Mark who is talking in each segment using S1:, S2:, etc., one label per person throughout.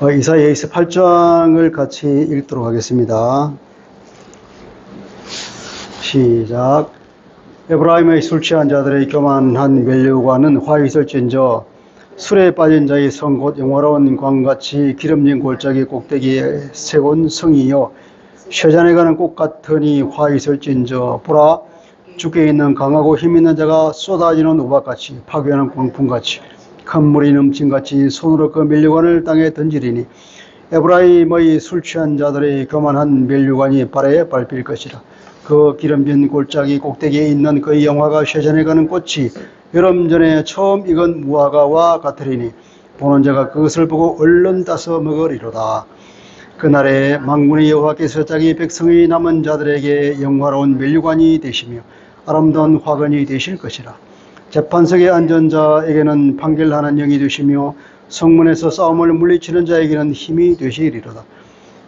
S1: 이사야 28장을 같이 읽도록 하겠습니다. 시작. 에브라임의 술 취한 자들의 교만한 면류관은 화에 있을진저 술에 빠진 자의 성 곧 영화로운 광같이 기름진 골짜기 꼭대기에 세운 성이여 쇠잔에 가는 꽃 같으니 화에 있을진저 보라 주께 있는 강하고 힘있는 자가 쏟아지는 우박같이 파괴하는 광풍같이 큰 물이 넘친같이 손으로 그 면류관을 땅에 던지리니 에브라임의 술 취한 자들의 교만한 면류관이 발에 밟힐 것이라. 그 기름진 골짜기 꼭대기에 있는 그의 영화가 쇠잔에 가는 꽃이 여름 전에 처음 익은 무화과와 같으리니 보는 자가 그것을 보고 얼른 따서 먹으리로다. 그날에 만군의 여호와께서 자기 백성의 남은 자들에게 영화로운 면류관이 되시며 아름다운 화관이 되실 것이라. 재판석에 앉은 자에게는 판결하는 영이 되시며 성문에서 싸움을 물리치는 자에게는 힘이 되시리로다.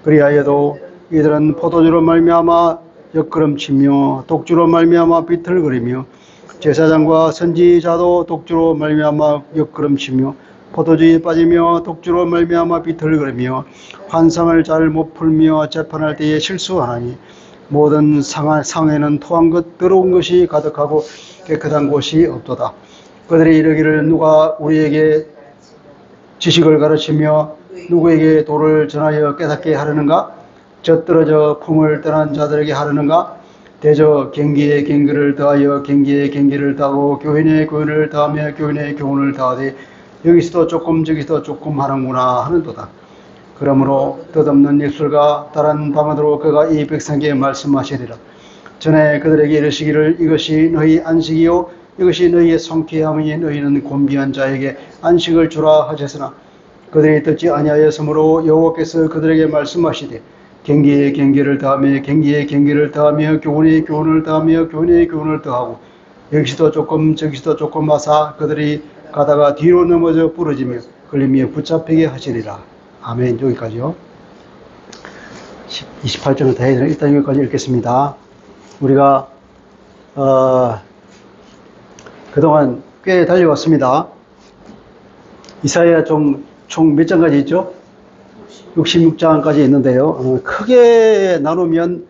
S1: 그리하여도 이들은 포도주로 말미암아 옆걸음치며 독주로 말미암아 비틀거리며 제사장과 선지자도 독주로 말미암아 옆걸음치며 포도주에 빠지며 독주로 말미암아 비틀거리며 환상을 잘 못 풀며 재판할 때에 실수하나니 모든 상에는 토한 것 더러운 것이 가득하고 깨끗한 곳이 없도다. 그들이 이르기를 누가 우리에게 지식을 가르치며 누구에게 도를 전하여 깨닫게 하려는가? 젖떨어져 품을 떠난 자들에게 하려는가? 대저 경기에 경기를 더하여 경기에 경기를 더하고 교훈에 교훈을 더하며 교훈에 교훈을 더하되 여기서도 조금 저기서도 조금 하는구나 하는도다. 그러므로 뜻없는 입술과 다른 방언으로 그가 이 백성에게 말씀하시리라. 전에 그들에게 이르시기를 이것이 너희 안식이요 이것이 너희의 성쾌함이니 너희는 곤비한 자에게 안식을 주라 하셨으나 그들이 듣지 아니하였으므로 여호와께서 그들에게 말씀하시되 경기에 경기를 더하며 경기에 경기를 더하며 교훈에 교훈을 더하며 교훈에 교훈을 더하고 여기서도 조금 저기서도 조금 하사 그들이 가다가 뒤로 넘어져 부러지며 걸리며 붙잡히게 하시리라. 아멘. 여기까지요. 28장은 다 해야 되나? 일단 여기까지 읽겠습니다. 우리가 그동안 꽤 달려왔습니다. 이사야 총 몇 장까지 있죠? 66장까지 있는데요. 크게 나누면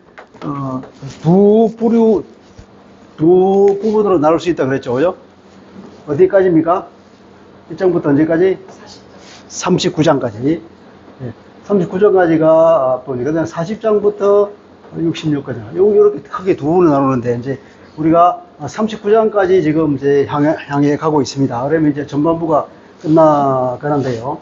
S1: 두 부분으로 나눌 수 있다고 그랬죠. 그죠? 어디까지입니까? 1장부터 언제까지? 39장까지. 39장까지가 보니까 40장부터 66까지. 이렇게 크게 두 부분으로 나누는데, 이제 우리가 39장까지 지금 이제 향해 가고 있습니다. 그러면 이제 전반부가 끝나가는데요.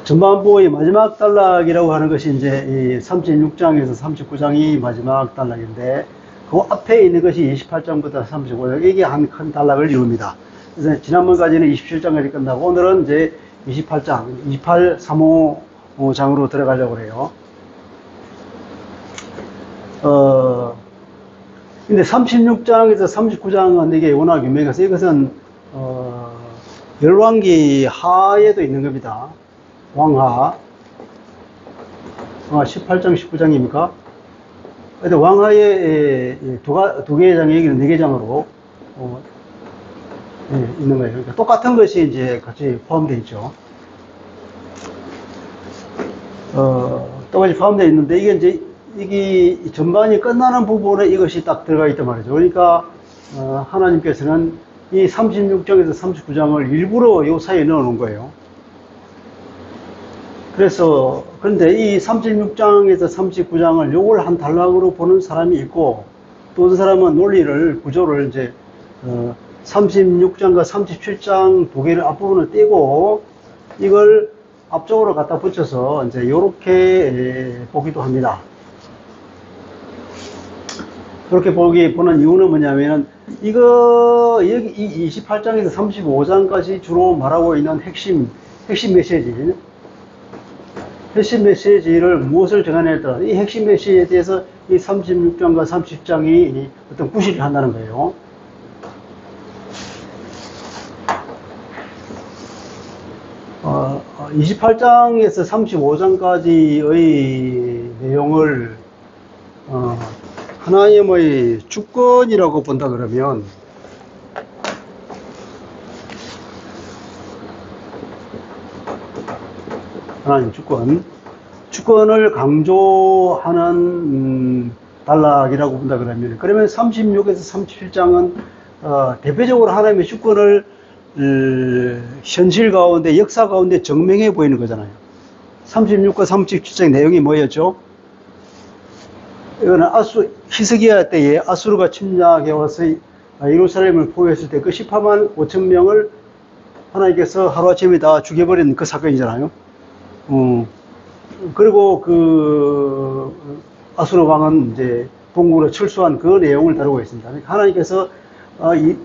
S1: 전반부의 마지막 단락이라고 하는 것이 이제 이 36장에서 39장이 마지막 단락인데, 그 앞에 있는 것이 28장부터 35장, 이게 한 큰 단락을 이룹니다. 그래서 지난번까지는 27장까지 끝나고, 오늘은 이제 28장, 28, 35장으로 들어가려고 해요. 근데 36장에서 39장은 이게 워낙 유명해서 이것은, 열왕기 하에도 있는 겁니다. 왕하. 18장, 19장입니까? 근데 왕하에 두 개의 장 얘기는 네 개 장으로, 있는 거예요. 그러니까 똑같은 것이 이제 같이 포함되어 있죠. 똑같이 포함되어 있는데, 이게 전반이 끝나는 부분에 이것이 딱 들어가 있단 말이죠. 그러니까, 하나님께서는 이 36장에서 39장을 일부러 요 사이에 넣어 놓은 거예요. 그래서, 그런데 이 36장에서 39장을 요걸 한 단락으로 보는 사람이 있고, 또 어떤 사람은 논리를, 구조를 이제, 36장과 37장 두 개를 앞부분을 떼고, 이걸 앞쪽으로 갖다 붙여서 이제 요렇게 보기도 합니다. 그렇게 보는 이유는 뭐냐면은, 여기 이 28장에서 35장까지 주로 말하고 있는 핵심 메시지를 무엇을 정하냐에 따라 이 핵심 메시지에 대해서 이 36장과 30장이 어떤 구실을 한다는 거예요. 어, 28장에서 35장까지의 내용을 하나님의 주권이라고 본다 그러면 하나님 주권을 강조하는 단락이라고 본다 그러면 36에서 37장은 대표적으로 하나님의 주권을 현실 가운데 역사 가운데 증명해 보이는 거잖아요. 36과 37장 내용이 뭐였죠? 이거는 히스기야 때에 아수르가 침략해 와서 예루살렘을 포위했을 때 그 18만 5천 명을 하나님께서 하루아침에 다 죽여버린 그 사건이잖아요. 그리고 그 아수르 왕은 이제 본국으로 철수한 그 내용을 다루고 있습니다. 하나님께서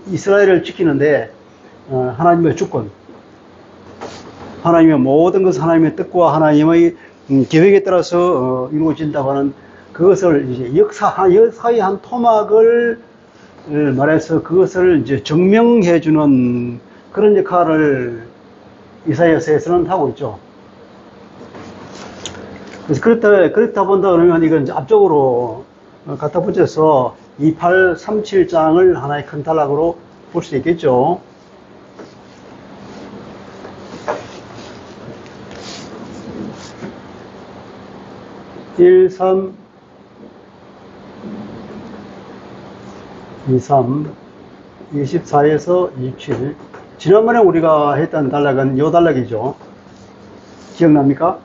S1: 이스라엘을 지키는데 하나님의 주권, 하나님의 모든 것은 하나님의 뜻과 하나님의 계획에 따라서 이루어진다고 하는 그것을 이제 역사의 한 토막을 말해서 그것을 이제 증명해주는 그런 역할을 이사야서에서는 하고 있죠. 그래서 그렇다 본다 그러면 이건 이제 앞쪽으로 갖다 붙여서 28, 37장을 하나의 큰 단락으로 볼 수 있겠죠. (1, 3) 23, 24에서 27. 지난번에 우리가 했던 단락은 이 단락이죠. 기억납니까?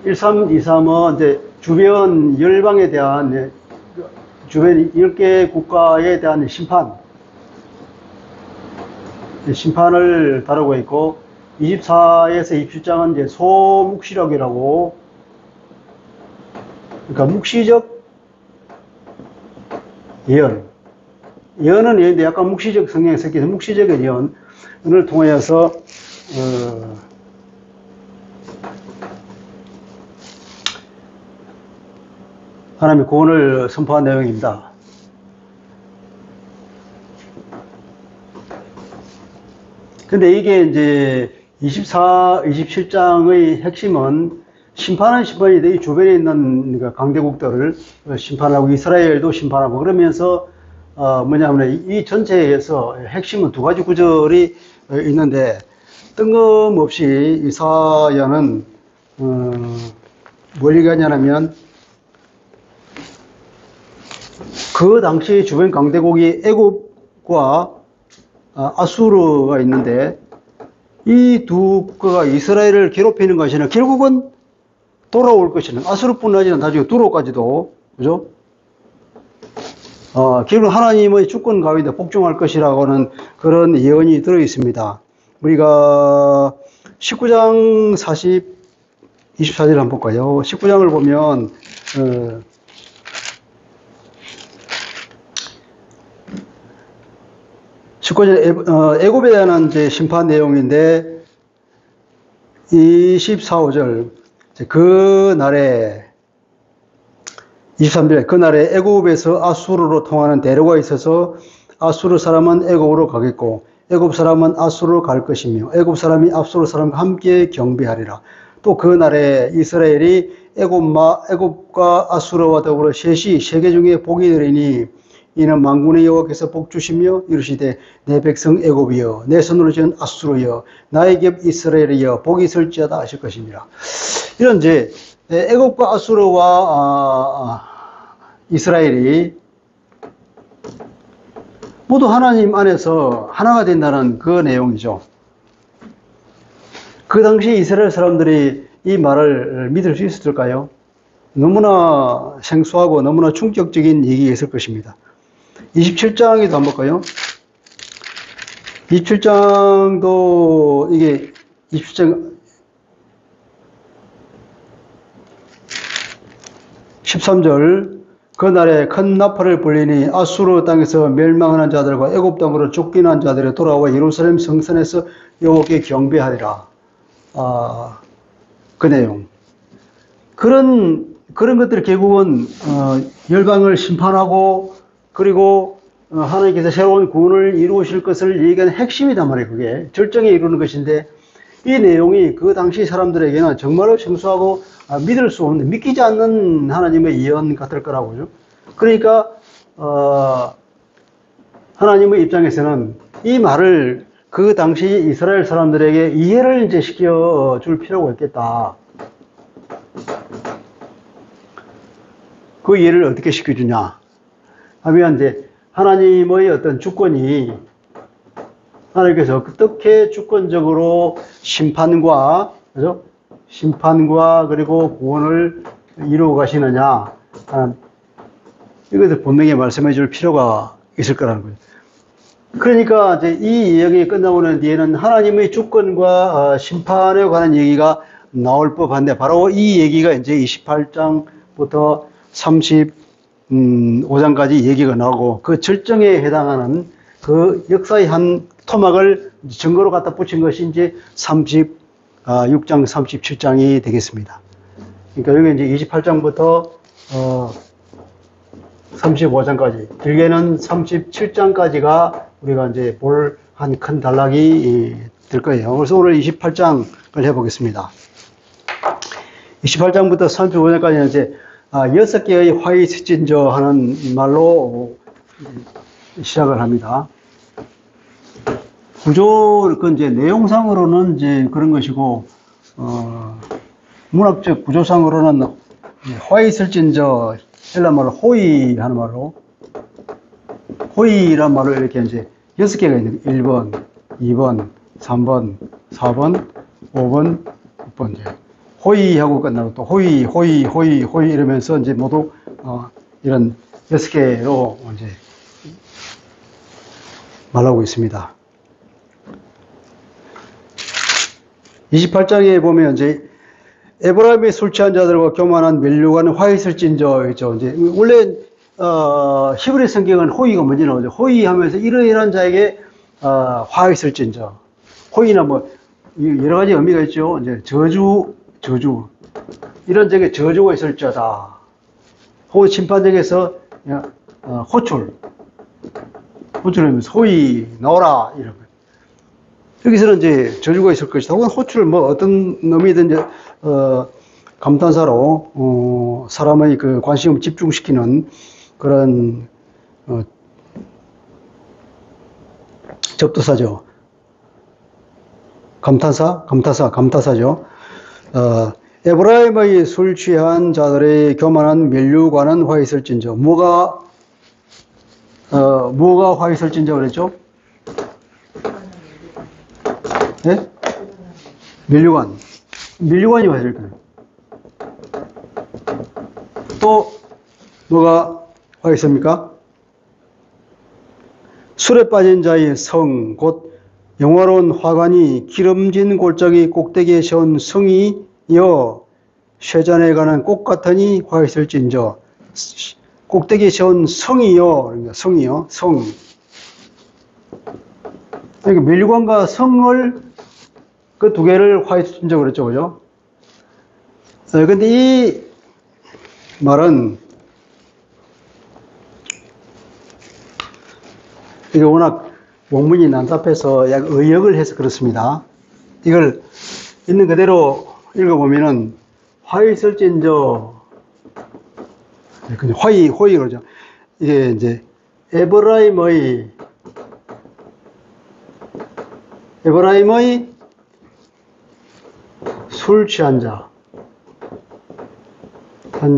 S1: 1, 3, 2, 3은 이제 주변 열방에 대한, 주변 10개 국가에 대한 심판을 다루고 있고, 24에서 27장은 이제 소묵시력이라고, 그러니까 묵시적 예언은 예언인데 약간 묵시적 성향이 섞여서 묵시적인 예언을 통하여서 하나님의 구원을 선포한 내용입니다. 근데 이게 이제 24, 27장의 핵심은 심판은 심판인데 이 주변에 있는 강대국들을 심판하고 이스라엘도 심판하고 그러면서 뭐냐면 이 전체에서 핵심은 두 가지 구절이 있는데 뜬금없이 이사야는 뭘 얘기하냐면 그 당시 주변 강대국이 애굽과 아수르가 있는데 이 두 국가가 이스라엘을 괴롭히는 것이나 결국은 돌아올 것이는 아수르뿐 아니라 나중에 두로까지도 그죠? 결국 하나님의 주권 가운데 복종할 것이라고는 그런 예언이 들어 있습니다. 우리가 19장 24절 한번 볼까요? 19장을 보면 19절 애굽에 대한 이제 심판 내용인데 24, 5절 그 날에 23절 그 날에 애굽에서 아수르로 통하는 대로가 있어서 아수르 사람은 애굽으로 가겠고 애굽 사람은 아수르로 갈 것이며 애굽 사람이 아수르 사람과 함께 경배하리라. 또 그 날에 이스라엘이 애굽과 아수르와 더불어 셋이 세계 중에 복이 되리니 이는 만군의 여호와께서 복 주시며 이르시되 내 백성 애굽이여 내 손으로 지은 아수르여 나의 겹 이스라엘이여 복이 있을지어다 하실 것입니다. 이런 이제 애굽과 아수르와 이스라엘이 모두 하나님 안에서 하나가 된다는 그 내용이죠. 그 당시 이스라엘 사람들이 이 말을 믿을 수 있었을까요? 너무나 생소하고 너무나 충격적인 얘기였을 것입니다. 27장에도 한번 볼까요? 27장도 이게 27장 13절 그날에 큰 나팔을 불리니 아수르 땅에서 멸망하는 자들과 애굽 땅으로 쫓기는 자들이 돌아와 예루살렘 성전에서 여호와께 경배하리라. 그 내용. 그런 것들이 결국은 열방을 심판하고 그리고 하나님께서 새로운 구원을 이루실 것을 얘기하는 핵심이단 말이에요. 그게 절정에 이루는 것인데 이 내용이 그 당시 사람들에게는 정말로 생소하고 믿을 수 없는, 믿기지 않는 하나님의 예언 같을 거라고요. 그러니까 하나님의 입장에서는 이 말을 그 당시 이스라엘 사람들에게 이해를 이제 시켜줄 필요가 있겠다. 그 이해를 어떻게 시켜주냐 하면 이제 하나님의 어떤 주권이 하나님께서 어떻게 주권적으로 심판과 그죠? 심판과 그리고 구원을 이루어 가시느냐 하는 이것을 분명히 말씀해 줄 필요가 있을 거라는 거예요. 그러니까 이제 이 이야기 끝나고 난 뒤에는 하나님의 주권과 심판에 관한 얘기가 나올 법한데 바로 이 얘기가 이제 28장부터 35장까지 얘기가 나오고 그 절정에 해당하는 그 역사의 한 토막을 증거로 갖다 붙인 것이 이제 36장, 37장이 되겠습니다. 그러니까 여기 이제 28장부터 35장까지, 길게는 37장까지가 우리가 이제 볼 한 큰 단락이 될 거예요. 그래서 오늘 28장을 해보겠습니다. 28장부터 35장까지는 이제 6개의 화이트 진저 하는 말로 시작을 합니다. 그 이제 내용상으로는 이제 그런 것이고, 문학적 구조상으로는 화이트 진저 헬라말로 호이 하는 말로, 호이란 말로 이렇게 이제 6개가 있는 1번, 2번, 3번, 4번, 5번, 6번 이제 호이하고 끝나고 또 호이 이러면서 이제 모두 이런 6개로 이제 말하고 있습니다. 28장에 보면 이제 에브라임의 술 취한 자들과 교만한 면류관은 화이슬진저 있죠. 이제 원래 히브리 성경은 호의가 먼저 나오죠. 호의하면서 이러이러한 자에게 화이슬진저. 호의나 뭐 여러 가지 의미가 있죠. 이제 저주 이런 적에 저주가 있을지어다. 혹은 심판적에서 호출하면서 호의 나오라 이런 거. 여기서는 이제 저주가 있을 것이다. 혹은 호출 뭐 어떤 의미든지 감탄사로 사람의 그 관심을 집중시키는 그런 접두사죠. 감타사죠. 에브라임의 술 취한 자들의 교만한 면류관은 화 있을진저. 뭐가 화 있을진저 그랬죠? 예? 면류관이 화 있을까요? 또 뭐가 화 있습니까? 술에 빠진 자의 성, 곧 영화로운 화관이 기름진 골짜기 꼭대기에 세운 성이여 쇠잔에 관한 꽃 같으니 화 있을진저. 꼭대기에 세운 성이요. 성이요. 성. 그러니까 면류관과 성을 그 두 개를 화 있을진저 그랬죠. 그죠? 근데 이 말은 이게 워낙 원문이 난잡해서 약 의역을 해서 그렇습니다. 이걸 있는 그대로 읽어보면은 화 있을진저 호의 그러죠. 이게 이제 에브라임의 술 취한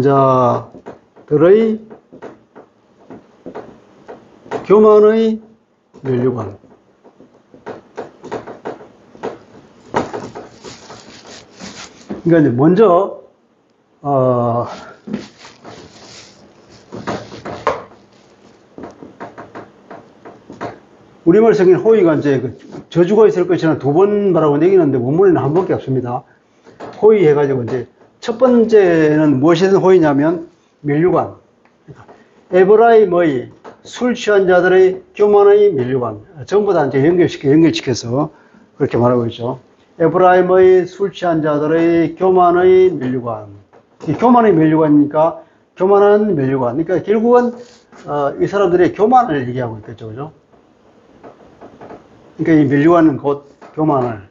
S1: 자들의 교만의 면류관. 그러니까 이제 먼저 우리말 성경 호의가 이제 그 저주가 있을 것이라는 두 번 말하고 얘기하는데 원문에는 한 번밖에 없습니다. 호의 해가지고 이제 첫 번째는 무엇이든 호의냐면 면류관. 에브라임의 술 취한 자들의 교만의 면류관. 전부 다 이제 연결시켜서 그렇게 말하고 있죠. 에브라임의 술 취한 자들의 교만의 면류관. 교만의 면류관이니까 교만한 면류관. 그러니까 결국은 이 사람들의 교만을 얘기하고 있겠죠, 그죠? 그러니까 이 면류관은 곧 교만을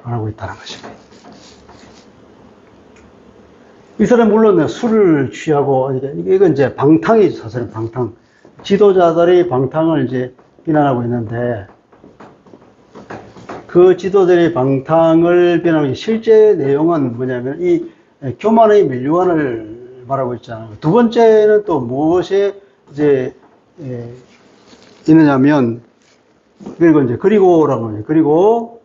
S1: 말하고 있다는 것입니다. 이 사람 물론 술을 취하고 이건 이제 방탕이죠, 사실은 방탕. 지도자들의 방탕을 이제 비난하고 있는데 그 지도자의 방탕을 비난하는 실제 내용은 뭐냐면 이 교만의 면류관을 말하고 있잖아요. 두 번째는 또 무엇에 이제 있느냐면 그리고 이제 그리고라고 해요. 그리고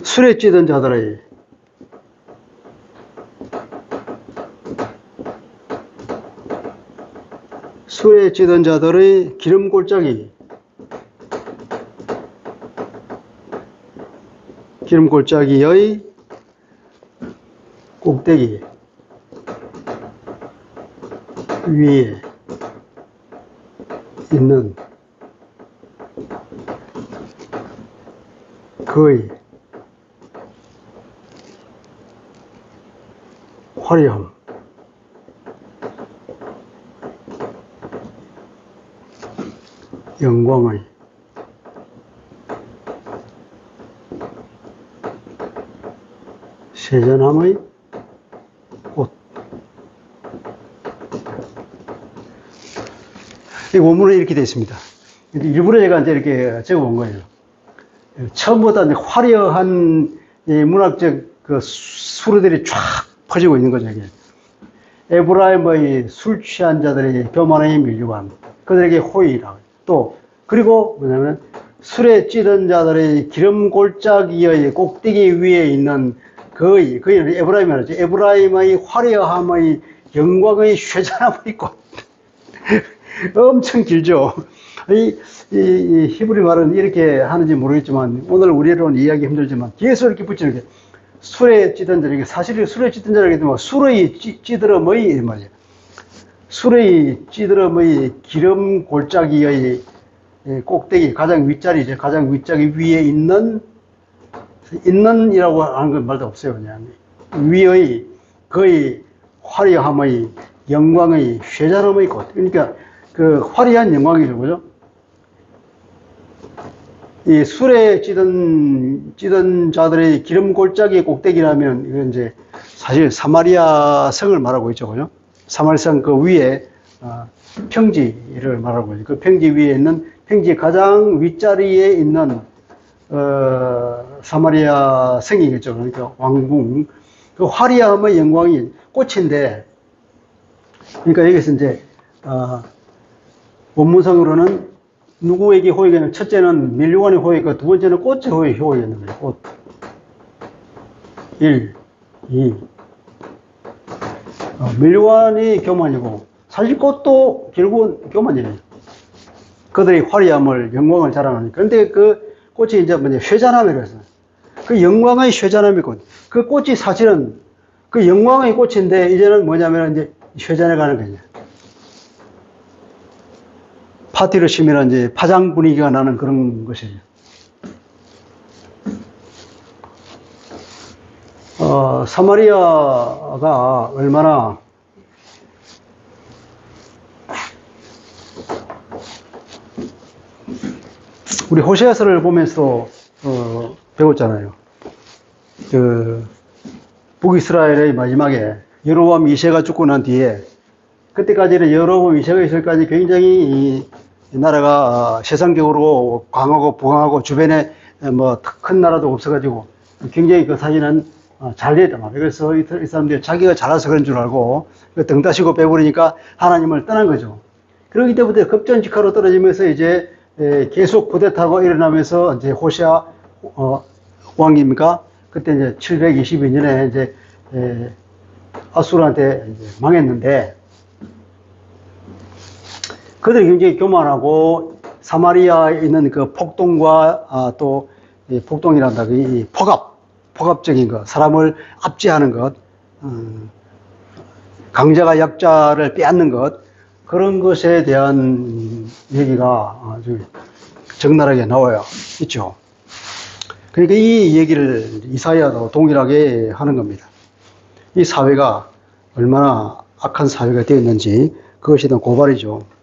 S1: 술에 찌든 자들의 기름 골짜기의 꼭대기 위에 있는 그의 화려함, 영광의 세전함의 꽃. 이 원문은 이렇게 되어 있습니다. 일부러 제가 이제 이렇게 적어 본 거예요. 처음부터 이제 화려한 문학적 그 수로들이 쫙 퍼지고 있는 거죠, 이게. 에브라임의 술 취한 자들에게 교만의 면류관, 그들에게 호의라. 또, 그리고 뭐냐면, 술에 찌든 자들의 기름 골짜기의 꼭대기 위에 있는 그의 에브라임이라죠. 에브라임의 화려함의 영광의 쇠잔함의 꽃. 엄청 길죠. 이 히브리 말은 이렇게 하는지 모르겠지만, 오늘 우리로는 이해하기 힘들지만, 계속 이렇게 붙이는 게, 술에 찌든 자들, 사실 술에 찌든 자라기 때문에, 술의 찌들음의, 이 말이에요. 술의 찌들음의 기름 골짜기의 꼭대기, 가장 윗자리죠. 가장 윗자리 위에 있는이라고 하는 건 말도 없어요, 그냥. 위의, 거의 화려함의, 영광의, 쇠잔함의 꽃. 그러니까, 그 화려한 영광이죠, 그죠? 이 술에 찌든 자들의 기름 골짜기의 꼭대기라면, 이건 이제 사실 사마리아 성을 말하고 있죠, 그죠? 사마리아 성 그 위에, 평지를 말하고 있죠. 그 평지 위에 있는, 평지 가장 윗자리에 있는, 사마리아 성이겠죠. 그러니까 왕궁. 그 화려함의 영광이 꽃인데, 그러니까 여기서 이제, 원문상으로는 누구에게 호의가 있는, 첫째는 면류관의 호의가, 두 번째는 꽃의 호의가 있는 거예요. 꽃. 1, 2. 면류관이 교만이고, 사실 꽃도 결국은 교만이에요. 그들의 화려함을, 영광을 자랑하니까. 그런데 그 꽃이 이제 뭐냐, 쇠잔함이라고 해서. 그 영광의 쇠잔함이 꽃. 그 꽃이 사실은 그 영광의 꽃인데, 이제는 뭐냐면 이제 쇠잔해 가는 거냐. 파티를 치면 이제 파장 분위기가 나는 그런 것이죠. 사마리아가 얼마나 우리 호세아서를 보면서 배웠잖아요. 그 북이스라엘의 마지막에 여로보암 2세가 죽고 난 뒤에 그때까지는 여로보암 2세가 있을 때까지 굉장히 이 나라가 세상적으로 강하고 부강하고 주변에 뭐 큰 나라도 없어가지고 굉장히 그 사실은 잘 됐단 말이에요. 그래서 이 사람들이 자기가 잘나서 그런 줄 알고 등 따시고 빼버리니까 하나님을 떠난 거죠. 그렇기 때문에 급전직하로 떨어지면서 이제 계속 쿠데타가 일어나면서 이제 호세아 왕입니까? 그때 이제 722년에 이제 아수르한테 이제 망했는데 그들이 굉장히 교만하고 사마리아에 있는 그 폭동과 또 폭동이란다. 이 폭압적인 것, 사람을 압제하는 것, 강자가 약자를 빼앗는 것, 그런 것에 대한 얘기가 아주 적나라하게 나와요. 있죠. 그러니까 이 얘기를 이사야도 동일하게 하는 겁니다. 이 사회가 얼마나 악한 사회가 되었는지 그것이 더 고발이죠.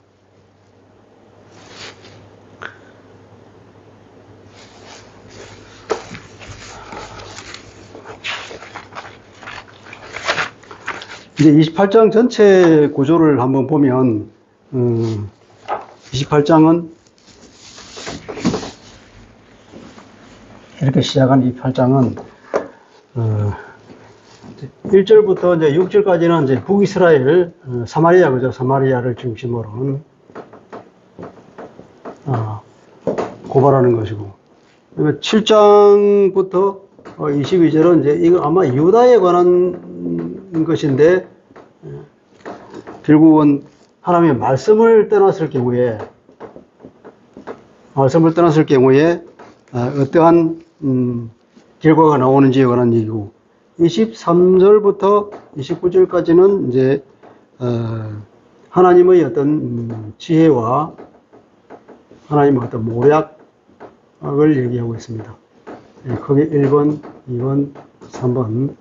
S1: 이제 28장 전체 구조를 한번 보면 28장은 이렇게 시작한 이 8장은 1절부터 이제 6절까지는 이제 북이스라엘 사마리아 그죠? 사마리아를 중심으로 고발하는 것이고, 7장부터 22절은 이제 이거 아마 유다에 관한 것인데, 결국은 하나님의 말씀을 떠났을 경우에 어떠한 결과가 나오는지에 관한 얘기고, 23절부터 29절까지는 이제 하나님의 어떤 지혜와 하나님의 어떤 모략을 얘기하고 있습니다. 거기 1번, 2번, 3번.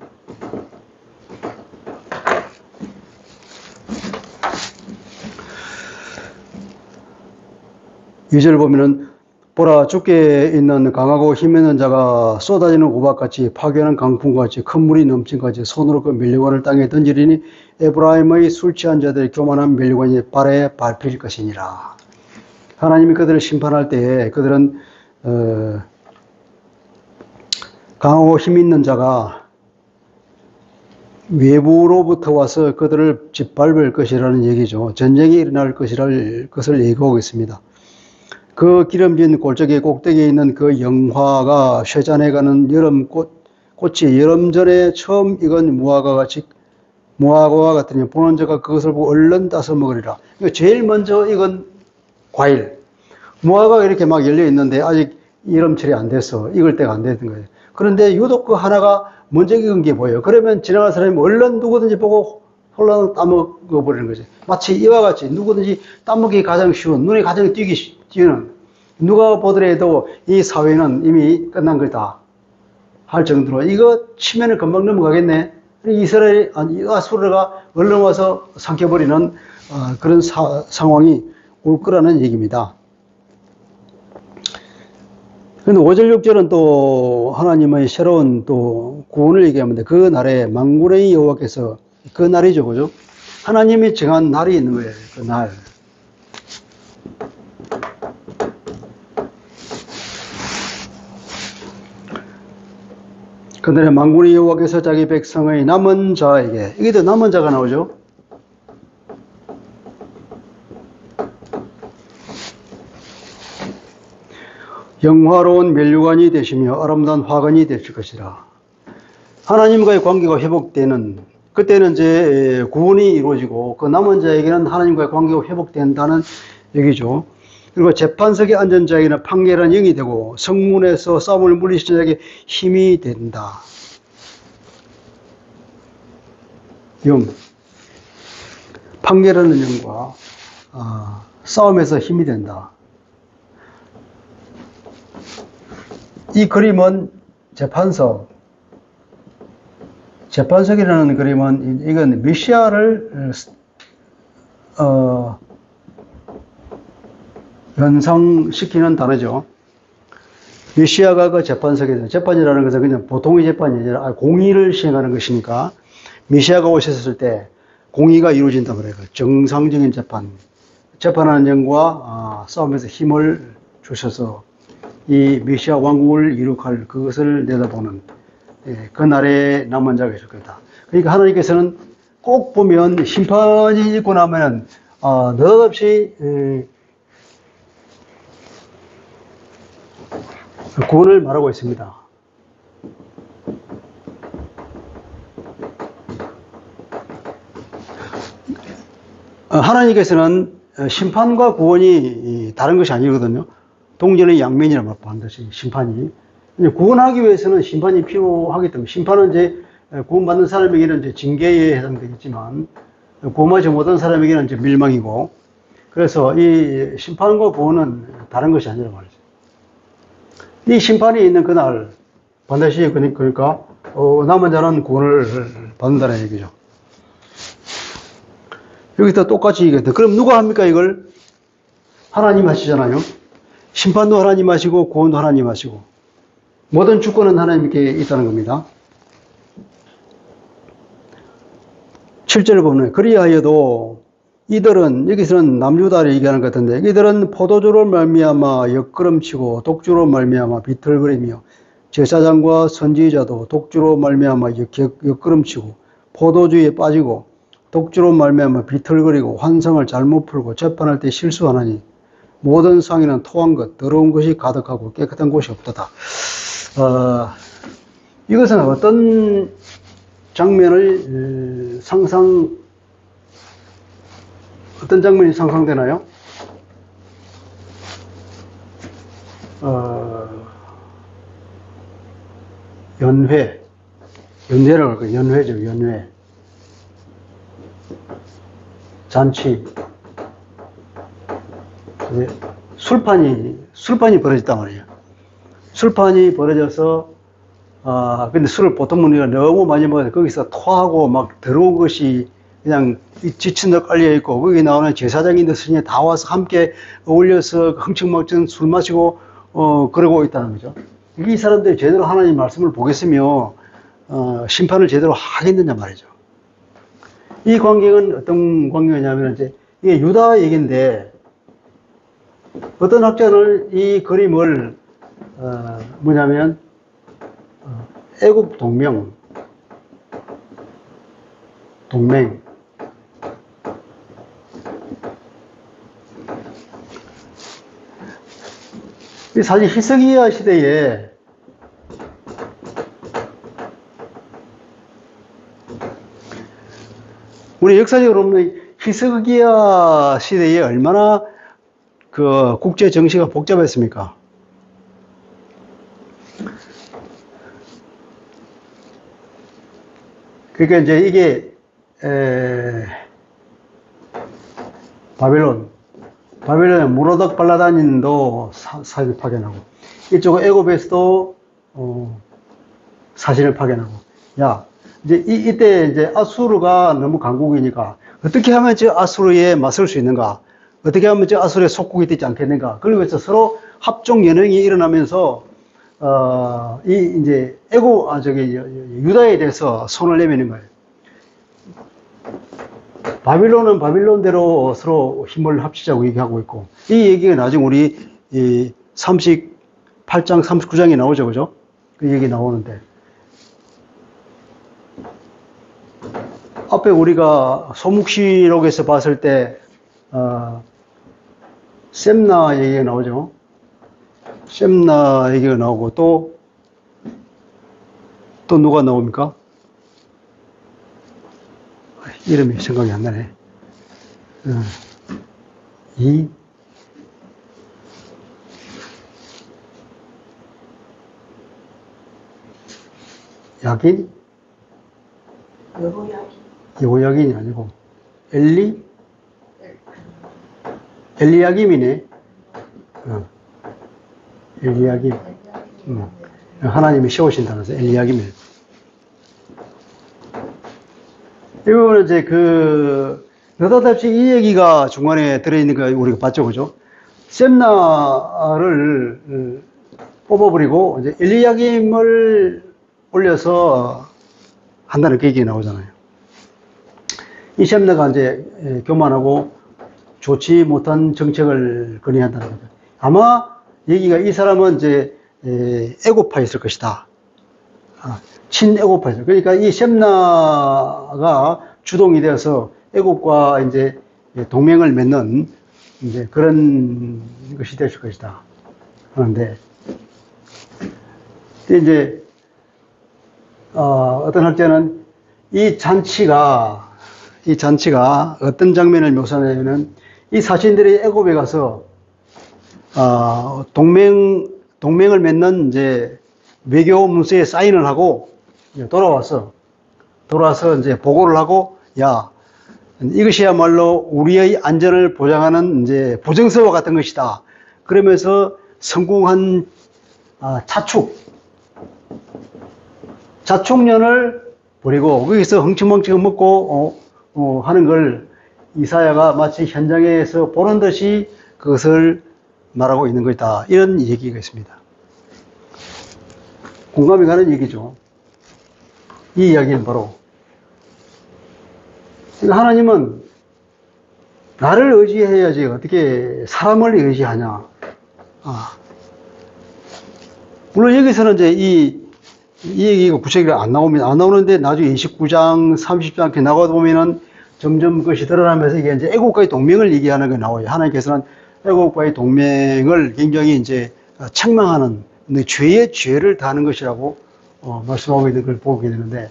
S1: 이 절 보면은, 보라, 주께 있는 강하고 힘 있는 자가 쏟아지는 우박같이 파괴하는 강풍같이 큰 물이 넘친같이 손으로 그 면류관을 땅에 던지리니 에브라임의 술 취한 자들의 교만한 면류관이 발에 밟힐 것이니라. 하나님이 그들을 심판할 때에 그들은 강하고 힘 있는 자가 외부로부터 와서 그들을 짓밟을 것이라는 얘기죠. 전쟁이 일어날 것을 예고하고 있습니다. 그 기름진 골짜기 꼭대기에 있는 그 영화가 쇠잔해가는 꽃이 여름전에 처음 익은 무화과와 같으니 보는 자가 그것을 보고 얼른 따서 먹으리라. 그러니까 제일 먼저 익은 과일, 무화과가 이렇게 막 열려 있는데 아직 여름철이 안 돼서 익을 때가 안 되는 거예요. 그런데 유독 그 하나가 먼저 익은 게 보여요. 그러면 지나가는 사람이 얼른 누구든지 보고 홀랑 따먹어버리는 거죠. 마치 이와 같이 누구든지 따먹기 가장 쉬운, 눈에 가장 띄는, 누가 보더라도 이 사회는 이미 끝난 거다 할 정도로 이거 치면은 금방 넘어가겠네. 아수르가 얼른 와서 삼켜버리는 그런 상황이 올 거라는 얘기입니다. 그런데 5절 6절은 또 하나님의 새로운 또 구원을 얘기합니다. 그 날에 만군의 여호와께서, 그 날이죠, 그죠? 하나님이 정한 날이 있는 거예요. 그 날. 그날에 만군의 여호와께서 자기 백성의 남은 자에게, 이게 또 남은 자가 나오죠. 영화로운 면류관이 되시며 아름다운 화관이 되실 것이라. 하나님과의 관계가 회복되는, 그때는 이제 구원이 이루어지고 그 남은 자에게는 하나님과의 관계가 회복된다는 얘기죠. 그리고 재판석에 앉은 자에게는 판결한 영이 되고 성문에서 싸움을 물리시는 자에게 힘이 된다. 영, 판결하는 영과 싸움에서 힘이 된다. 이 그림은 재판석이라는 그림은 이건 메시아를 연상시키는 단어죠. 메시아가 그 재판석에, 재판이라는 것은 그냥 보통의 재판이 아니라 공의를 시행하는 것이니까 메시아가 오셨을 때 공의가 이루어진다 그래요. 정상적인 재판하는 영과 싸움에서 힘을 주셔서 이 메시아 왕국을 이룩할 그것을 내다보는 그날의 남은 자가 있을 거다. 그러니까 하나님께서는 꼭 보면 심판이 있고 나면 느닷없이 구원을 말하고 있습니다. 하나님께서는 심판과 구원이 다른 것이 아니거든요. 동전의 양면이라고 반드시 심판이. 구원하기 위해서는 심판이 필요하기 때문에, 심판은 이제 구원받는 사람에게는 이제 징계에 해당되겠지만, 구원하지 못한 사람에게는 이제 멸망이고, 그래서 이 심판과 구원은 다른 것이 아니라 말이죠. 이 심판이 있는 그날, 반드시 그러니까, 남은 자는 구원을 받는다는 얘기죠. 여기서 똑같이 얘기했다. 그럼 누가 합니까, 이걸? 하나님 하시잖아요. 심판도 하나님 하시고, 구원도 하나님 하시고, 모든 주권은 하나님께 있다는 겁니다. 7절을 보면, 그리하여도 이들은, 여기서는 남유다를 얘기하는 것 같은데, 이들은 포도주로 말미암아 엿걸음치고 독주로 말미암아 비틀거리며 제사장과 선지자도 독주로 말미암아 옆걸음치고 포도주에 빠지고 독주로 말미암아 비틀거리고 환상을 잘못 풀고 재판할 때 실수하나니 모든 상인은 토한 것 더러운 것이 가득하고 깨끗한 곳이 없도다. 이것은 어떤 장면을 어떤 장면이 상상되나요? 연회라고 할까요? 연회죠, 연회. 잔치. 술판이 벌어졌단 말이에요. 술판이 벌어져서, 근데 술을 보통 우리가 너무 많이 먹어서 거기서 토하고 막 더러운 것이 그냥 지친 듯 깔려있고, 거기 나오는 제사장인들 스님이 다 와서 함께 어울려서 흥청망청 술 마시고, 그러고 있다는 거죠. 이 사람들이 제대로 하나님 말씀을 보겠으며, 심판을 제대로 하겠느냐 말이죠. 이 광경은 어떤 광경이냐면, 이게 유다 얘기인데, 어떤 학자는 이 그림을, 애굽 동맹. 사실 히스기야 시대에 우리 역사적으로 보면 히스기야 시대에 얼마나 그 국제 정치가 복잡했습니까? 그러니까 이제 이게 바벨론의 무로덕 발라다닌도 사진을 파견하고, 이쪽 애굽에서도 사진을 파견하고, 이때 이제 아수르가 너무 강국이니까 어떻게 하면 저 아수르에 맞설 수 있는가? 어떻게 하면 저 아수르의 속국이 되지 않겠는가? 그러면서 서로 합종 연행이 일어나면서 이제 유다에 대해서 손을 내미는 거예요. 바빌론은 바빌론대로 서로 힘을 합치자고 얘기하고 있고, 이 얘기가 나중에 우리 38장, 39장에 나오죠, 그죠? 그 얘기 나오는데, 앞에 우리가 소묵시록에서 봤을 때, 셈나 얘기가 나오죠. 셈나 얘기가 나오고, 또 누가 나옵니까? 이름이 생각이 안 나네. 야긴? 여호야긴이 아니고 엘리야김이네. 엘리야김. 하나님이 세우신다면서 엘리야김이네. 이 부분은 이제 느닷없이 이 얘기가 중간에 들어있는 거 우리가 봤죠, 그죠? 셈나를 뽑아버리고 이제 엘리야김을 올려서 한다는 그 얘기가 나오잖아요. 이 셈나가 이제 교만하고 좋지 못한 정책을 건의한다는 거죠. 아마 얘기가 이 사람은 이제 애고파에 있을 것이다. 친애고파에서. 그러니까 이 셈나가 주동이 되어서 애국과 이제 동맹을 맺는 이제 그런 것이 될 것이다 하는데, 이제 어떤 학자는 이 잔치가 어떤 장면을 묘사하냐면은 이 사신들이 애굽에 가서 동맹을 맺는 이제 외교 문서에 사인을 하고 돌아와서 이제 보고를 하고, 이것이야말로 우리의 안전을 보장하는 이제 보증서와 같은 것이다. 그러면서 성공한 자축년을 버리고 거기서 흥청망청 먹고 하는 걸 이사야가 마치 현장에서 보는 듯이 그것을 말하고 있는 것이다. 이런 얘기가 있습니다. 공감이 가는 얘기죠. 이 이야기는 바로 하나님은 나를 의지해야지 어떻게 사람을 의지하냐. 물론 여기서는 이제 이 얘기가 구체적으로 안 나옵니다. 안 나오는데 나중에 29장, 30장 이렇게 나가다 보면은 점점 그것이 드러나면서 이게 이제 애국과의 동맹을 얘기하는 게 나와요. 하나님께서는 애국과의 동맹을 굉장히 이제 책망하는 죄의 죄를 다하는 것이라고 말씀하고 있는 걸 보게 되는데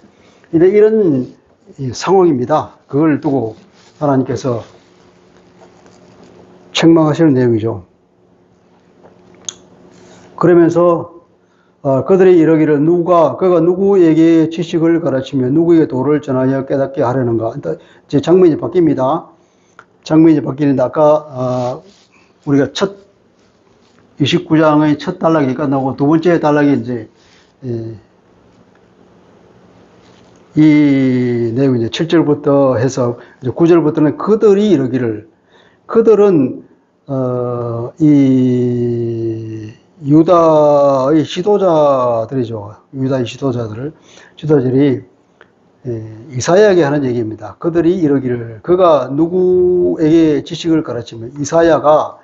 S1: 이런 상황입니다. 그걸 두고 하나님께서 책망하시는 내용이죠. 그러면서 그들이 이러기를 그가 누구에게 지식을 가르치며 누구에게 도를 전하여 깨닫게 하려는가. 이제 장면이 바뀝니다. 장면이 바뀌는데 아까 우리가 29장의 첫 단락이 끝나고 두 번째 단락이 이제 이 내용이 이제 7절부터 해서 이제 9절부터는 그들이 이러기를, 그들은 이 유다의 지도자들이죠. 유다의 지도자들이 이사야에게 하는 얘기입니다. 그들이 이러기를, 그가 누구에게 지식을 가르치며, 이사야가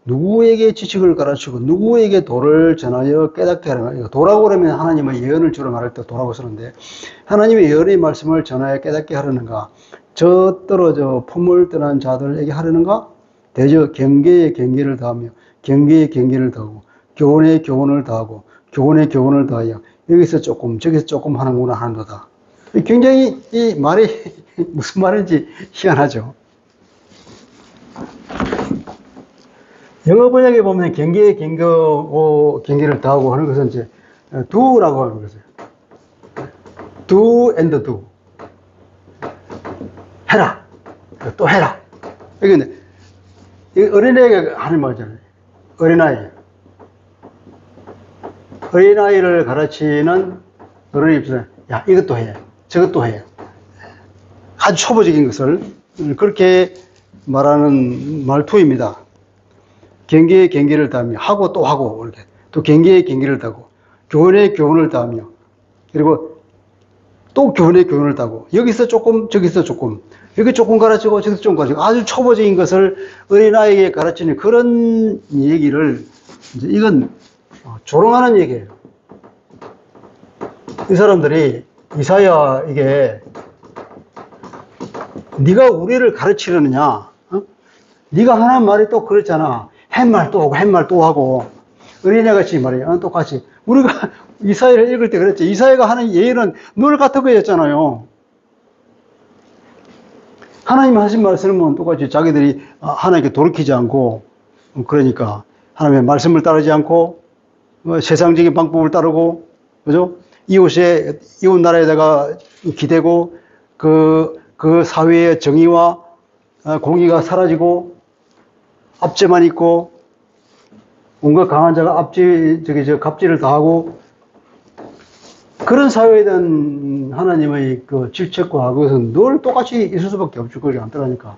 S1: 누구에게 지식을 가르치고 누구에게 도를 전하여 깨닫게 하는가. 도라고 그러면 하나님의 예언을 주로 말할 때 도라고 쓰는데, 하나님의 예언의 말씀을 전하여 깨닫게 하려는가. 저 떨어져 품을 떠난 자들에게 하려는가. 대저 경계에 경계를 다하며 경계에 경계를 다하고 교훈에 교훈을 다하고 교훈에 교훈을 다하여 여기서 조금 저기서 조금 하는구나 하는도다. 굉장히 이 말이 무슨 말인지 희한하죠. 영어 번역에 보면 경계에 경계를 다하고 하는 것은 이제 do라고 하는 것이에요. do and do. 해라. 또 해라. 이게 어린애가 하는 말이잖아요. 어린아이를 가르치는 어른의 입장에서 야, 이것도 해. 저것도 해. 아주 초보적인 것을 그렇게 말하는 말투입니다. 경계에 경계를 다하며 하고 또 하고 이렇게 또 경계에 경계를 다하고 교훈에 교훈을 다하며 그리고 또 교훈에 교훈을 다하고 여기서 조금 저기서 조금 여기 조금 가르치고 저기서 조금 가르치고 아주 초보적인 것을 어린아이에게 가르치는 그런 얘기를 이제 이건 조롱하는 얘기예요. 이 사람들이 이사야에게 네가 우리를 가르치려느냐? 네가 하는 말이 또 그렇잖아. 햇말 또 하고 햇말 또 하고 어린애같이 말이에요. 똑같이 우리가 이사야를 읽을 때 그랬죠. 이사야가 하는 예언은 늘 같은 거였잖아요. 하나님 하신 말씀은 똑같이 자기들이 하나님께 돌이키지 않고 그러니까 하나님의 말씀을 따르지 않고 세상적인 방법을 따르고 그죠? 이웃 나라에다가 기대고 그 사회의 정의와 공의가 사라지고 압제만 있고 온갖 강한 자가 갑질을 다하고 그런 사회에 대한 하나님의 그 질책과 그것은 늘 똑같이 있을 수밖에 없죠. 그게 안 따라니까.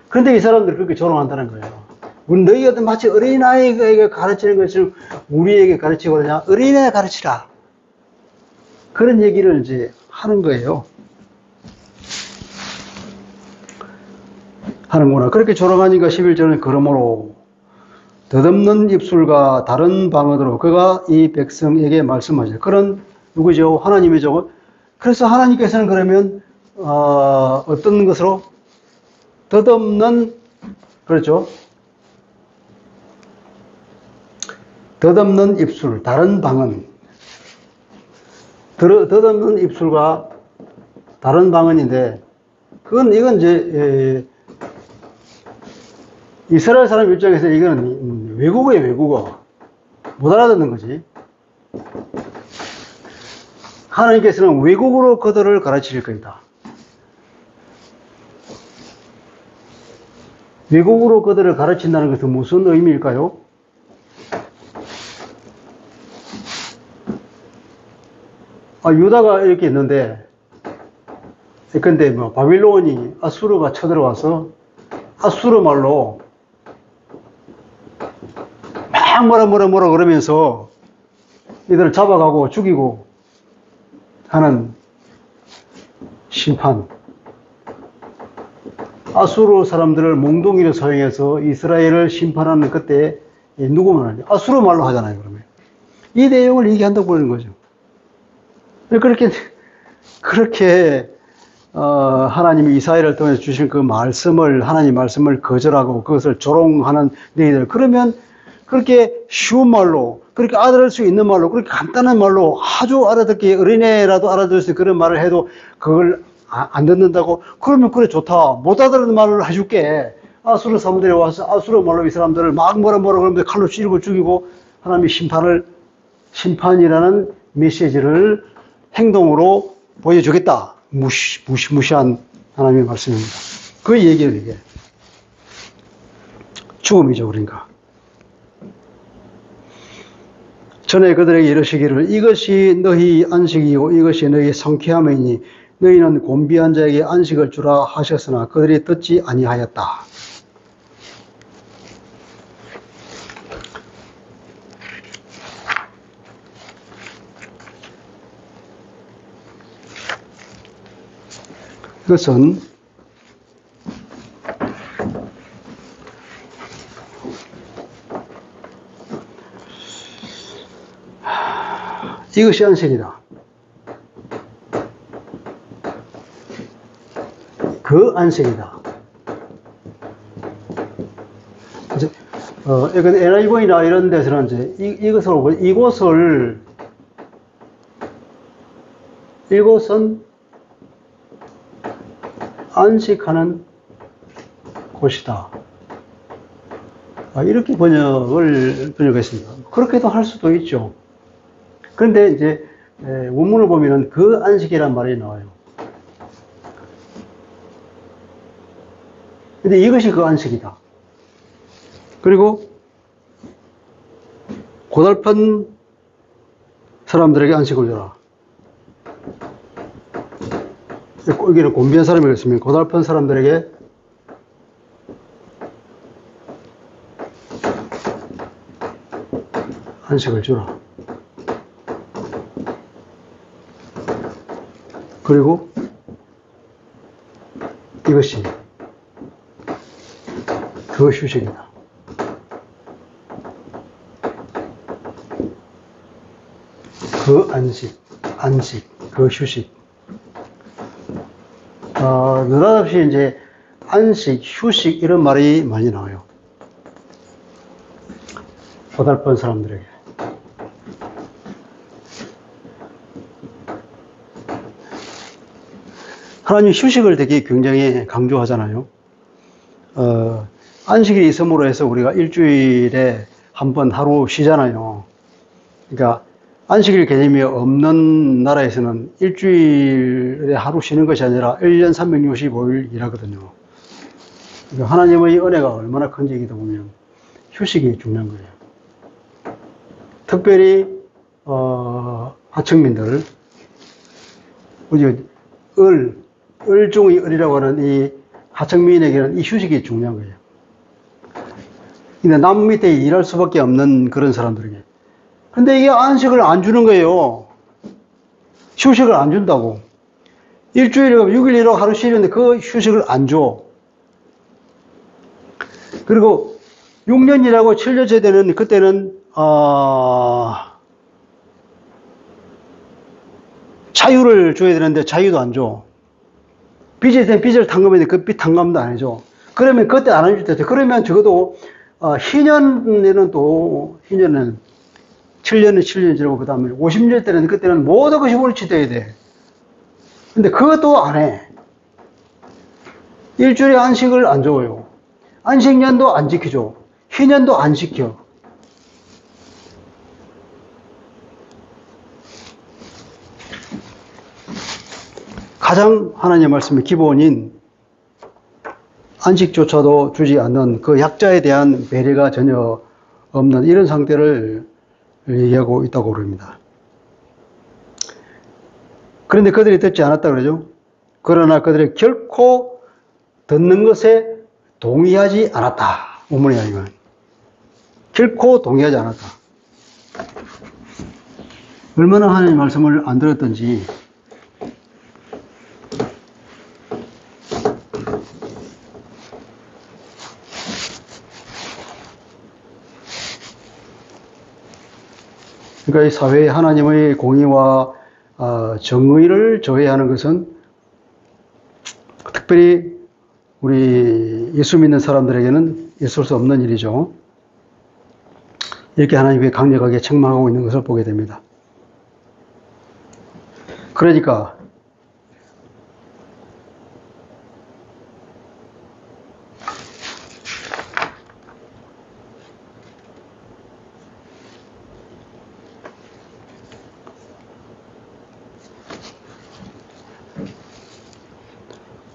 S1: 그런데 이 사람들이 그렇게 조롱한다는 거예요. 너희가 마치 어린아이에게 가르치는 것을 우리에게 가르치고 그러냐? 어린애 가르치라. 그런 얘기를 이제 하는 거예요. 하는구나. 그렇게 조롱하니까 11절은 그러므로 덧없는 입술과 다른 방언으로 그가 이 백성에게 말씀하죠. 그런 누구죠? 하나님이죠. 그래서 하나님께서는 그러면 어떤 것으로 덧없는 그렇죠. 덧없는 입술, 다른 방언. 덧없는 입술과 다른 방언인데 이건 이제 이스라엘 사람 입장에서 이거는 외국어예요, 외국어. 못 알아듣는 거지. 하나님께서는 외국어로 그들을 가르칠 것이다. 외국어로 그들을 가르친다는 것은 무슨 의미일까요? 유다가 이렇게 있는데, 근데 바빌론이 아수르가 쳐들어와서 아수르 말로 막 뭐라 그러면서 이들을 잡아가고 죽이고 하는 심판. 아수르 사람들을 몽둥이로 사용해서 이스라엘을 심판하는 그때 누구 말하냐? 아수르 말로 하잖아요, 그러면. 이 내용을 얘기한다고 보는 거죠. 그렇게 하나님이 이사야를 통해서 주신 그 말씀을, 하나님 말씀을 거절하고 그것을 조롱하는 너희들, 그러면 그렇게 쉬운 말로, 그렇게 알아들을 수 있는 말로, 그렇게 간단한 말로 아주 알아듣기, 어린애라도 알아들을 수 있는 그런 말을 해도 그걸 안 듣는다고? 그러면 그래, 좋다. 못 알아듣는 말을 해줄게. 아수르 사람들이 와서 아수르 말로 이 사람들을 막 뭐라 그러면서 칼로 찌르고 죽이고 하나님이 심판이라는 메시지를 행동으로 보여주겠다. 무시무시한 하나님의 말씀입니다. 그 얘기를 이게. 죽음이죠, 그러니까. 전에 그들에게 이르시기를 이것이 너희 안식이고 이것이 너희 성쾌함이니 너희는 곤비한 자에게 안식을 주라 하셨으나 그들이 듣지 아니하였다. 이것은 이것이 안식이다. 그 안식이다. 이제 이건 NIV나 이런 데서는 이제 이곳은 안식하는 곳이다. 이렇게 번역했습니다. 그렇게도 할 수도 있죠. 그런데 이제 원문을 보면은 그 안식이란 말이 나와요. 근데 이것이 그 안식이다. 그리고 고달픈 사람들에게 안식을 주라. 여기는 곤비한 사람이겠습니다. 고달픈 사람들에게 안식을 주라. 그리고 이것이 그 휴식이다. 그 안식, 그 휴식. 느닷없이 이제 안식, 휴식 이런 말이 많이 나와요. 고달픈 사람들에게. 하나님 휴식을 되게 굉장히 강조하잖아요. 안식일이 있음으로 해서 우리가 일주일에 한 번 하루 쉬잖아요. 그러니까 안식일 개념이 없는 나라에서는 일주일에 하루 쉬는 것이 아니라 1년 365일 일하거든요. 그러니까 하나님의 은혜가 얼마나 큰지기도 보면 휴식이 중요한 거예요. 특별히 하층민들, 을중의 을이라고 하는 이 하층민에게는 이 휴식이 중요한 거예요. 근데 남 밑에 일할 수밖에 없는 그런 사람들에게. 근데 이게 안식을 안 주는 거예요. 휴식을 안 준다고. 일주일에 6일 일하고 하루 쉬는데 그 휴식을 안 줘. 그리고 6년 일하고 7년 제대는 그때는 자유를 줘야 되는데 자유도 안 줘. 빚이 된 빚을 탕감했는데 그 빚 탕감도 안 해줘. 그러면 그때 안 해줄 때 그러면 적어도 희년에는 7년은 7년 지나고 그 다음에 50년 때는 그때는 모든 것이 원리치돼야 돼. 근데 그것도 안 해. 일주일에 안식을 안 줘요. 안식년도 안 지켜줘. 희년도 안 지켜. 가장 하나님의 말씀의 기본인 안식조차도 주지 않는 그 약자에 대한 배려가 전혀 없는 이런 상태를 얘기하고 있다고 그럽니다. 그런데 그들이 듣지 않았다 그러죠. 그러나 그들이 결코 듣는 것에 동의하지 않았다. 원문에 아니면 결코 동의하지 않았다. 얼마나 하나님의 말씀을 안 들었던지. 그러니까 이 사회에 하나님의 공의와 정의를 저해하는 것은 특별히 우리 예수 믿는 사람들에게는 있을 수 없는 일이죠. 이렇게 하나님이 강력하게 책망하고 있는 것을 보게 됩니다. 그러니까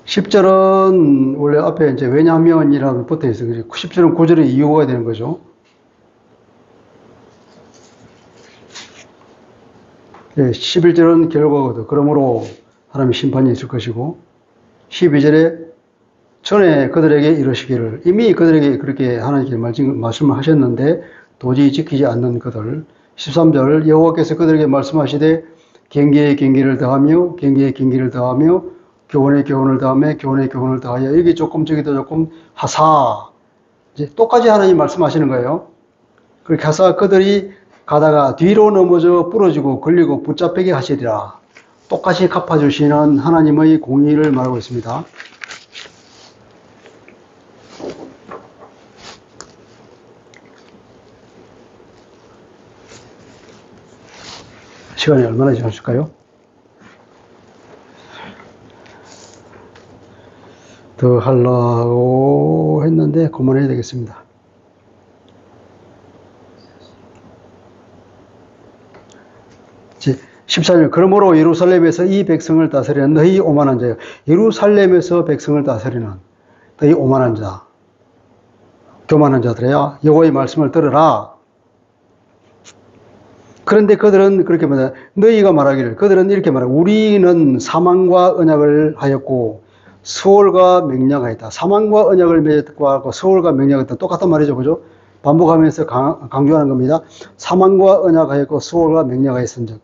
S1: 10절은 원래 앞에 이제 왜냐하면이라고 붙어 있어요. 10절은 9절의 이유가 되는 거죠. 11절은 결과거든. 그러므로 하나님의 심판이 있을 것이고, 12절에 전에 그들에게 이러시기를, 이미 그들에게 그렇게 하나님께 말씀을 하셨는데 도저히 지키지 않는 그들. 13절 여호와께서 그들에게 말씀하시되 경계에 경계를 더하며 경계에 경계를 더하며 교훈에 교훈을 더하며 교훈에 교훈을 더하여 여기 조금 저기도 조금 하사. 이제 똑같이 하나님 말씀하시는 거예요. 그렇게 하사 그들이 가다가 뒤로 넘어져 부러지고 걸리고 붙잡히게 하시리라. 똑같이 갚아주시는 하나님의 공의를 말하고 있습니다. 시간이 얼마나 지났을까요? 더 하려고 했는데 그만해야 되겠습니다. 이제 14절 그러므로 예루살렘에서 이 백성을 다스리는 너희 오만한 자여. 예루살렘에서 백성을 다스리는 너희 오만한 자, 교만한 자들이야 여호와의 말씀을 들으라. 그런데 그들은 그렇게 말해. 너희가 말하기를 그들은 이렇게 말해. 우리는 사망과 언약을 하였고 서울과 맹약하였다. 사망과 언약을 맺었고 서울과 맹약하였다. 똑같은 말이죠. 그죠? 반복하면서 강조하는 겁니다. 사망과 언약하였고 서울과 맹약하였은즉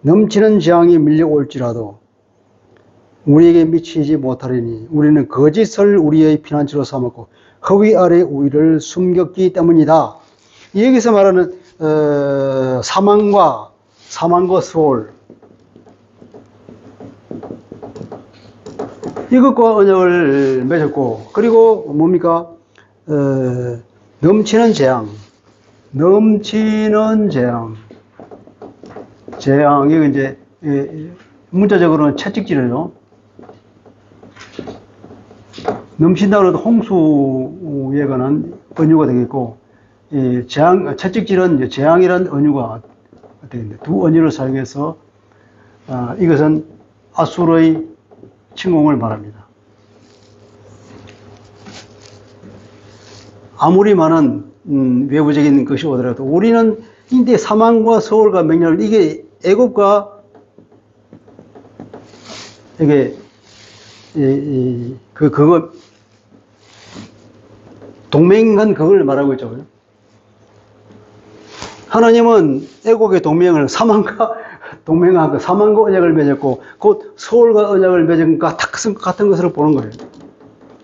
S1: 넘치는 재앙이 밀려올지라도 우리에게 미치지 못하리니 우리는 거짓을 우리의 피난처로 삼았고 허위 아래 우리를 숨겼기 때문이다. 여기서 말하는 사망과 서울 이것과 언약을 맺었고 그리고 뭡니까? 넘치는 재앙 이거 이제 문자적으로는 채찍질이죠. 넘친다고 해도 홍수에 관한 언유가 되겠고 채찍질은 이제 재앙이라는 언유가 되겠는데 두 언유를 사용해서 이것은 아수르의 침공을 말합니다. 아무리 많은 외부적인 것이 오더라도 우리는 이제 사망과 서울과 맹렬 이게 애굽과 이게 그거 동맹한 그걸 말하고 있죠. 하나님은 애국의 동맹을 사망과 동맹하고 사망과 언약을 맺었고 곧 서울과 언약을 맺은 것과 같은 것으로 보는 거예요.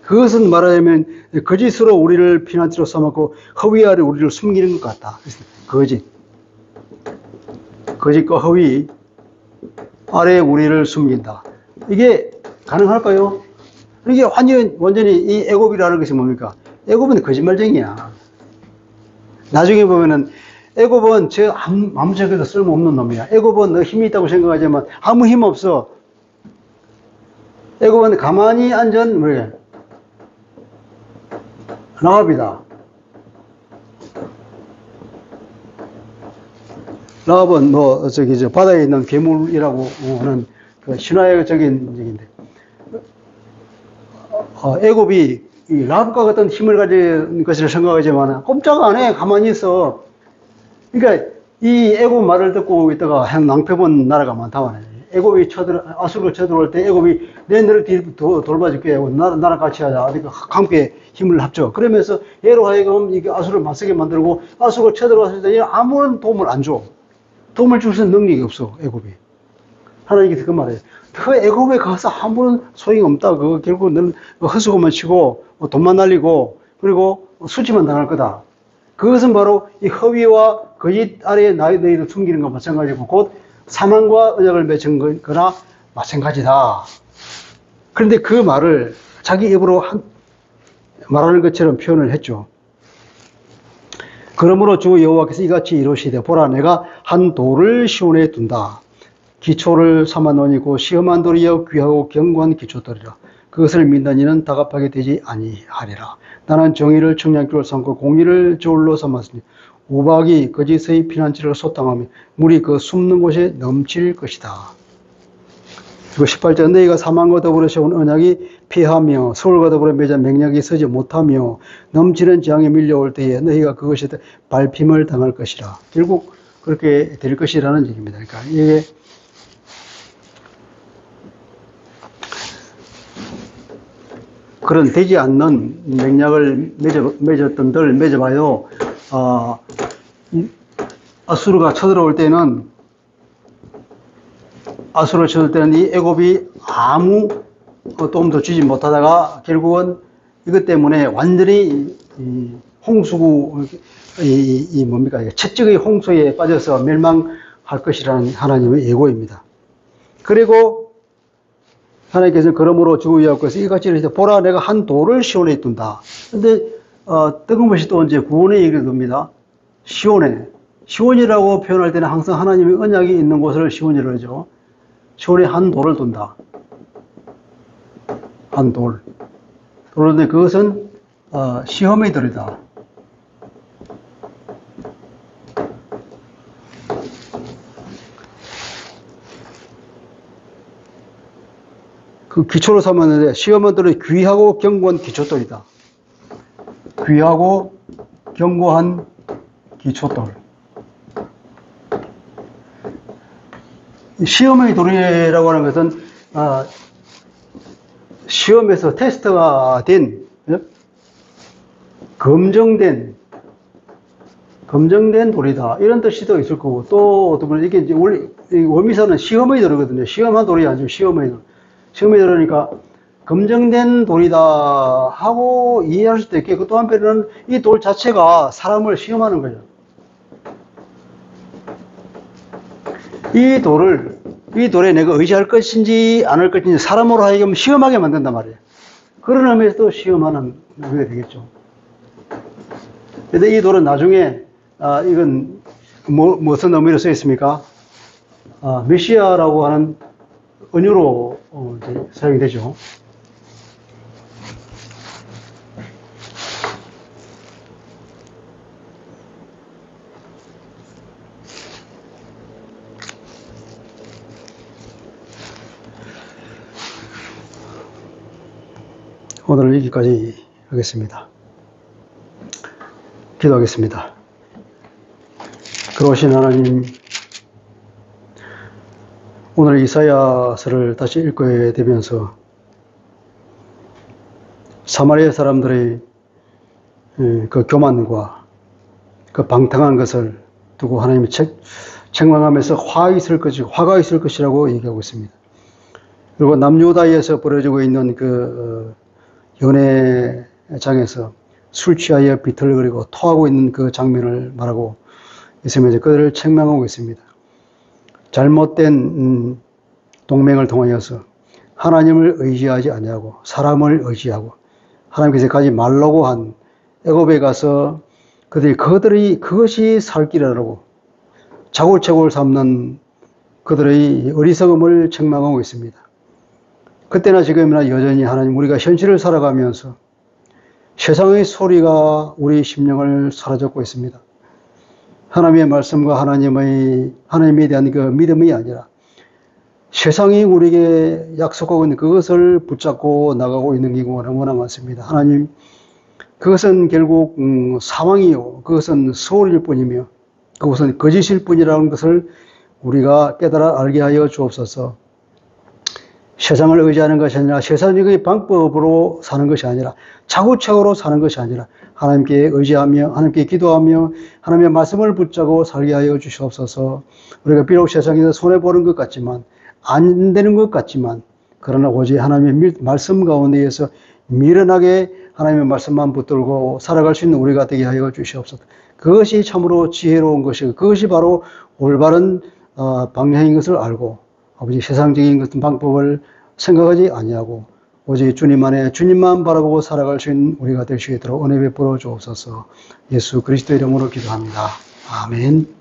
S1: 그것은 말하자면 거짓으로 우리를 피난처로 삼았고 허위 아래 우리를 숨기는 것 같다. 거짓과 허위 아래 우리를 숨긴다. 이게 가능할까요? 이게 완전히 이 애굽이라는 것이 뭡니까? 애굽은 거짓말쟁이야. 나중에 보면은 애굽은 아무 적에도 쓸모없는 놈이야. 애굽은 너 힘이 있다고 생각하지만 아무 힘 없어. 애굽은 가만히 앉은 뭐야? 라합이다. 라합은 바다에 있는 괴물이라고 하는 그 신화적인 얘기인데 애굽이 이 라합과 같은 힘을 가진 것을 생각하지만 꼼짝 안 해. 가만히 있어. 그러니까 이 애굽 말을 듣고 있다가 낭패본 나라가 많다 말이야. 애굽이 아수르가 쳐들어올 때 애굽이 내 너를 돌봐줄게 하고 나랑 같이 하자. 그러니까 함께 힘을 합쳐. 그러면서 얘로 하여금 이게 아수르를 맞서게 만들고 아수르가 쳐들어왔을 때 아무런 도움을 안 줘. 도움을 줄 수 있는 능력이 없어. 애굽이. 하나님께서 그 말이에요. 그 애굽에 가서 아무런 소용없다. 그거 결국 너는 헛수고만 치고 돈만 날리고 그리고 수치만 당할 거다. 그것은 바로 이 허위와 거짓 아래에 너희를 숨기는 것과 마찬가지고 곧 사망과 언약을 맺은 거나 마찬가지다. 그런데 그 말을 자기 입으로 말하는 것처럼 표현을 했죠. 그러므로 주 여호와께서 이같이 이루시되 보라 내가 한 돌을 시온에 둔다. 기초를 삼아 놓으니고 시험한 돌이여 귀하고 견고한 기초돌이라. 그것을 믿는 이는 다급하게 되지 아니하리라. 나는 정의를 청량길로 삼고 공의를 저울로 삼았으니 우박이 거짓의 피난처를 소탕하며 물이 그 숨는 곳에 넘칠 것이다. 그리고 18절 너희가 사망과 더불어 세운 언약이 피하며 서울과 더불어 맺은 맹약이 서지 못하며 넘치는 재앙이 밀려올 때에 너희가 그것에 밟힘을 당할 것이라. 결국 그렇게 될 것이라는 얘기입니다. 그러니까 이게 그런 되지 않는 맹약을 맺었던들 맺어봐요. 아수르가 쳐들어올 때는 아수르가 쳐들어올 때는 이 애굽이 아무 도움도 주지 못하다가 결국은 이것 때문에 완전히 홍수구 뭡니까 채찍의 홍수에 빠져서 멸망할 것이라는 하나님의 예고입니다. 그리고 하나님께서는 그러므로 주 여호와께서 이같이 이르시되 보라 내가 한 돌을 시온에 둔다. 근데 뜬금없이 또 이제 구원의 얘기를 듭니다. 시온이라고 표현할 때는 항상 하나님의 언약이 있는 곳을 시온이라고 하죠. 시온에 한 돌을 둔다. 한 돌. 그런데 그것은 시험의 돌이다. 그 기초로 삼았는데 시험한 돌은 귀하고 견고한 기초돌이다. 귀하고 견고한 기초돌. 시험의 돌이라고 하는 것은 시험에서 테스트가 된 검증된 돌이다. 이런 뜻도 있을 거고 또 어떤 분 이게 이제 원래 원미사는 시험의 돌이거든요. 시험한 돌이 아니고 시험의 돌. 시험의 돌이니까 검증된 돌이다 하고 이해할 수도 있겠고 또 한편으로는 이 돌 자체가 사람을 시험하는 거죠. 이 돌에 내가 의지할 것인지 안 할 것인지 사람으로 하여금 시험하게 만든단 말이에요. 그런 의미에서도 시험하는 의미가 되겠죠. 그런데 이 돌은 나중에 이건 무슨 의미로 써 있습니까? 메시아라고 하는 은유로 이제 사용이 되죠. 오늘은 여기까지 하겠습니다. 기도하겠습니다. 그러신 하나님, 오늘 이사야서를 다시 읽게 되면서 사마리아 사람들의 그 교만과 그 방탕한 것을 두고 하나님이 책망하면서 화가 있을 것이라고 얘기하고 있습니다. 그리고 남유다에서 벌어지고 있는 그 연회장에서 술 취하여 비틀거리고 토하고 있는 그 장면을 말하고 있으면서 그들을 책망하고 있습니다. 잘못된 동맹을 통하여서 하나님을 의지하지 아니하고 사람을 의지하고 하나님께서 가지 말라고 한 애굽에 가서 그것이 살 길이라고 자골책골 삼는 그들의 어리석음을 책망하고 있습니다. 그때나 지금이나 여전히 하나님 우리가 현실을 살아가면서 세상의 소리가 우리 심령을 사로잡고 있습니다. 하나님의 말씀과 하나님에 대한 그 믿음이 아니라 세상이 우리에게 약속하고 있는 그것을 붙잡고 나가고 있는 경우가 너무나 많습니다. 하나님, 그것은 결국 사망이요, 그것은 소리일 뿐이며 그것은 거짓일 뿐이라는 것을 우리가 깨달아 알게 하여 주옵소서. 세상을 의지하는 것이 아니라 세상적인 방법으로 사는 것이 아니라 차고차고로 사는 것이 아니라 하나님께 의지하며 하나님께 기도하며 하나님의 말씀을 붙잡고 살게 하여 주시옵소서. 우리가 비록 세상에서 손해보는 것 같지만 안 되는 것 같지만 그러나 오직 하나님의 말씀 가운데에서 미련하게 하나님의 말씀만 붙들고 살아갈 수 있는 우리가 되게 하여 주시옵소서. 그것이 참으로 지혜로운 것이고 그것이 바로 올바른 방향인 것을 알고 아버지 세상적인 같은 방법을 생각하지 아니하고 오직 주님 안에 주님만 바라보고 살아갈 수 있는 우리가 될 수 있도록 은혜 베풀어 주옵소서. 예수 그리스도 이름으로 기도합니다. 아멘.